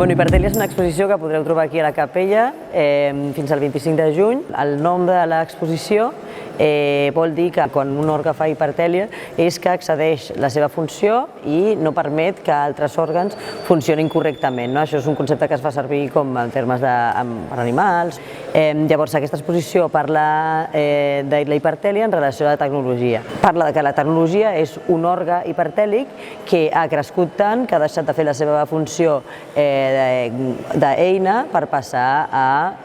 Hipertèlia és una exposició que podreu trobar aquí a la Capella fins al 25 de juny. El nom de l'exposició vol dir que quan un òrgan fa hipertèlia és que excedeix la seva funció i no permet que altres òrgans funcionin correctament. Això és un concepte que es fa servir com en termes per animals. Llavors, aquesta exposició parla de la hipertèlia en relació a la tecnologia. Parla que la tecnologia és un òrgan hipertèlic que ha crescut tant que ha deixat de fer la seva funció d'eina per passar a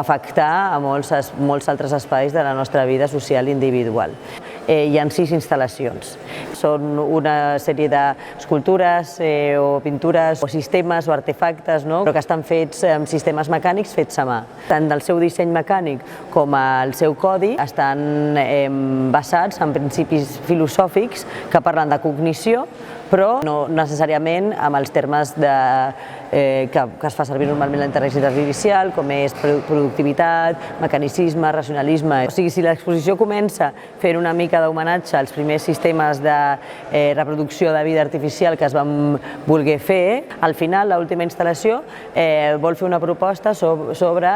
afectar a molts altres espais de la nostra vida social individual. Hi ha 6 instal·lacions. Són una sèrie d'escultures o pintures o sistemes o artefactes però que estan fets amb sistemes mecànics fets a mà. Tant el seu disseny mecànic com el seu codi estan basats en principis filosòfics que parlen de cognició, però no necessàriament amb els termes que es fa servir normalment la intel·ligència artificial, com és productivitat, mecanicisme, racionalisme. O sigui, si l'exposició comença fent una mica d'homenatge als primers sistemes de reproducció de vida artificial que es van voler fer, al final, l'última instal·lació vol fer una proposta sobre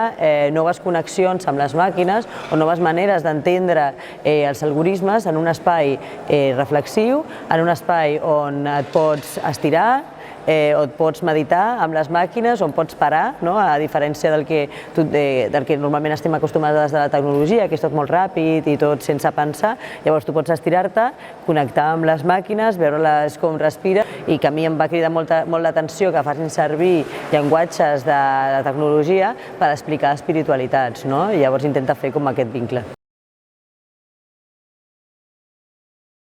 noves connexions amb les màquines o noves maneres d'entendre els algoritmes en un espai reflexiu, en un espai on et pots estirar, o et pots meditar amb les màquines, on pots parar, a diferència del que normalment estem acostumats des de la tecnologia, que és tot molt ràpid i tot sense pensar. Llavors tu pots estirar-te, connectar amb les màquines, veure-les com respira, i que a mi em va cridar molt l'atenció que facin servir llenguatges de la tecnologia per explicar espiritualitats. Llavors intenta fer com aquest vincle.